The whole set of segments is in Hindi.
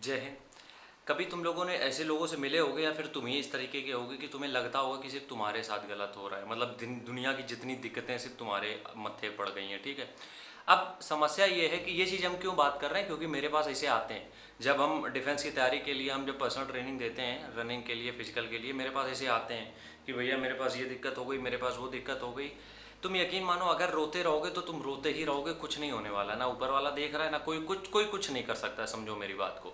जय हिंद। कभी तुम लोगों ने ऐसे लोगों से मिले होगे या फिर तुम ही इस तरीके के होगे कि तुम्हें लगता होगा कि सिर्फ तुम्हारे साथ गलत हो रहा है, मतलब दुनिया की जितनी दिक्कतें सिर्फ तुम्हारे मत्थे पड़ गई हैं। ठीक है। अब समस्या ये है कि ये चीज़ हम क्यों बात कर रहे हैं, क्योंकि मेरे पास ऐसे आते हैं जब हम डिफेंस की तैयारी के लिए, हम जब पर्सनल ट्रेनिंग देते हैं रनिंग के लिए, फिजिकल के लिए, मेरे पास ऐसे आते हैं कि भैया मेरे पास ये दिक्कत हो गई, मेरे पास वो दिक्कत हो गई। तुम यकीन मानो, अगर रोते रहोगे तो तुम रोते ही रहोगे, कुछ नहीं होने वाला। ना ऊपर वाला देख रहा है, ना कोई कुछ नहीं कर सकता है। समझो मेरी बात को।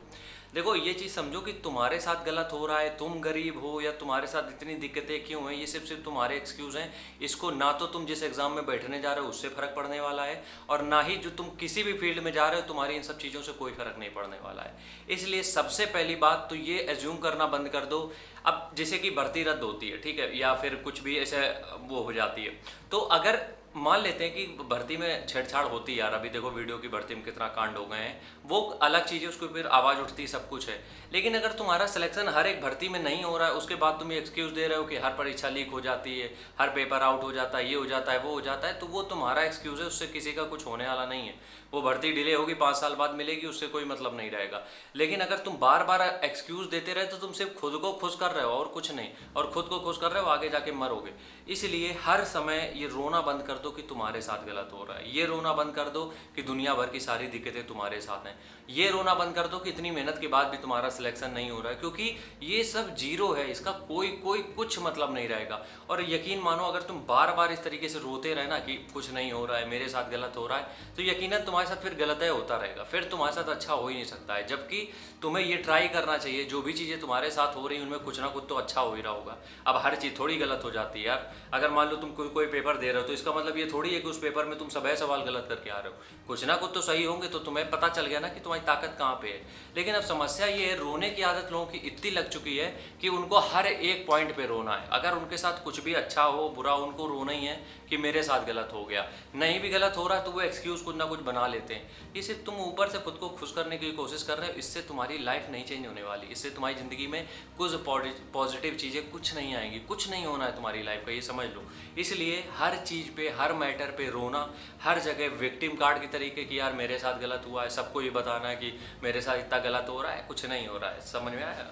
देखो, ये चीज़ समझो कि तुम्हारे साथ गलत हो रहा है, तुम गरीब हो या तुम्हारे साथ इतनी दिक्कतें क्यों हैं, ये सिर्फ तुम्हारे एक्सक्यूज़ हैं। इसको ना तो तुम जिस एग्ज़ाम में बैठने जा रहे हो उससे फ़र्क पड़ने वाला है, और ना ही जो तुम किसी भी फील्ड में जा रहे हो तुम्हारी इन सब चीज़ों से कोई फ़र्क नहीं पड़ने वाला है। इसलिए सबसे पहली बात तो ये एज्यूम करना बंद कर दो। अब जैसे कि भर्ती रद्द होती है, ठीक है, या फिर कुछ भी ऐसे वो हो जाती है, तो अगर मान लेते हैं कि भर्ती में छेड़छाड़ होती है, यार अभी देखो वीडियो की भर्ती में कितना कांड हो गए हैं, वो अलग चीज़ है, उसको फिर आवाज़ उठती है, सब कुछ है। लेकिन अगर तुम्हारा सिलेक्शन हर एक भर्ती में नहीं हो रहा है, उसके बाद तुम ये एक्सक्यूज़ दे रहे हो कि हर परीक्षा लीक हो जाती है, हर पेपर आउट हो जाता है, ये हो जाता है, वो हो जाता है, तो वो तुम्हारा एक्सक्यूज़ है, उससे किसी का कुछ होने वाला नहीं है। वो भर्ती डिले होगी, 5 साल बाद मिलेगी, उससे कोई मतलब नहीं रहेगा। लेकिन अगर तुम बार बार एक्सक्यूज़ देते रहे तो तुम सिर्फ खुद को खुश कर रहे हो और कुछ नहीं, और खुद को खुश कर रहे हो, आगे जाके मरोगे। इसलिए हर समय ये रोना बंद कर दो कि तुम्हारे साथ गलत हो रहा है। ये रोना बंद कर दो कि दुनिया भर की सारी दिक्कतें तुम्हारे साथ हैं। ये रोना बंद कर दो कि इतनी मेहनत के बाद भी तुम्हारा सिलेक्शन नहीं हो रहा है, क्योंकि ये सब जीरो है, इसका कोई कोई कुछ मतलब नहीं रहेगा। और यकीन मानो, अगर तुम बार बार इस तरीके से रोते रहे ना कि कुछ नहीं हो रहा है, मेरे साथ गलत हो रहा है, तो यकीनन तुम्हारे साथ फिर गलत होता रहेगा, फिर तुम्हारे साथ अच्छा हो ही नहीं सकता है। जबकि तुम्हें ये ट्राई करना चाहिए, जो भी चीज़ें तुम्हारे साथ हो रही हैं उनमें कुछ ना कुछ तो अच्छा हो ही रहा होगा। अब हर चीज़ थोड़ी गलत हो जाती है यार। अगर मान लो तुम कोई पेपर दे रहे हो, तो इसका मतलब ये थोड़ी है कि उस पेपर में तुम सभी सवाल गलत करके आ रहे हो। कुछ ना कुछ तो सही होंगे, तो तुम्हें पता चल गया ना कि तुम्हारी ताकत कहाँ पे है। लेकिन अब समस्या ये है, रोने की आदत लोगों की इतनी लग चुकी है कि उनको हर एक पॉइंट पे रोना है। अगर उनके साथ कुछ भी अच्छा हो बुरा, उनको रोना ही है कि मेरे साथ गलत हो गया। नहीं भी गलत हो रहा है तो वो एक्सक्यूज़ कुछ ना कुछ बना लेते हैं। ये सिर्फ तुम ऊपर से खुद को खुश करने की कोशिश कर रहे हो, इससे तुम्हारी लाइफ नहीं चेंज होने वाली। इससे तुम्हारी ज़िंदगी में कुछ पॉजिटिव चीज़ें कुछ नहीं आएंगी, कुछ नहीं होना है तुम्हारी लाइफ का, ये समझ लो। इसलिए हर चीज़ पे, हर मैटर पे रोना, हर जगह विक्टिम कार्ड की तरीके की, यार मेरे साथ गलत हुआ है, सबको ये बताना है कि मेरे साथ इतना गलत हो रहा है, कुछ नहीं हो रहा है। समझ में आया?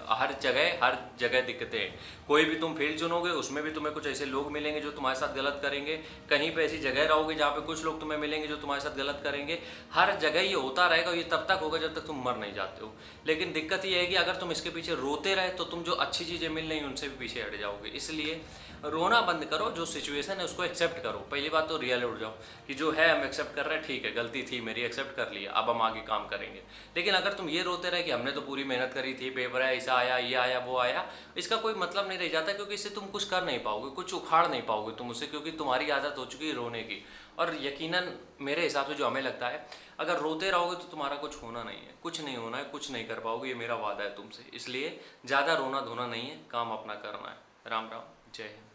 हर जगह दिक्कतें हैं। कोई भी तुम फील्ड चुनोगे उसमें भी तुम्हें कुछ ऐसे लोग मिलेंगे जो तुम्हारे साथ गलत करेंगे। कहीं पे ऐसी जगह रहोगे जहाँ पे कुछ लोग तुम्हें मिलेंगे जो तुम्हारे साथ गलत करेंगे। हर जगह ये होता रहेगा, ये तब तक होगा जब तक तुम मर नहीं जाते हो। लेकिन दिक्कत ये है कि अगर तुम इसके पीछे रोते रहे तो तुम जो अच्छी चीज़ें मिल रही हैं उनसे भी पीछे हट जाओगे। इसलिए रोना बंद करो, जो सिचुएशन है उसको एक्सेप्ट करो। पहली बात तो रियल उठ जाओ कि जो है हम एक्सेप्ट कर रहे हैं, ठीक है गलती थी मेरी, एक्सेप्ट कर लिया, अब हम आगे काम करेंगे। लेकिन अगर तुम ये रोते रहे कि हमने तो पूरी मेहनत करी थी, पेपर है, ऐसा आया, ये आया, वो आया, इसका कोई मतलब नहीं रह जाता, क्योंकि इससे तुम कुछ कर नहीं पाओगे, कुछ उखाड़ नहीं पाओगे तुम उससे, क्योंकि तुम्हारी आदत हो चुकी है रोने की। और यकीनन मेरे हिसाब से जो हमें लगता है, अगर रोते रहोगे तो तुम्हारा कुछ होना नहीं है, कुछ नहीं होना है, कुछ नहीं कर पाओगे, ये मेरा वादा है तुमसे। इसलिए ज़्यादा रोना धोना नहीं है, काम अपना करना है। राम राम, जय हिंद।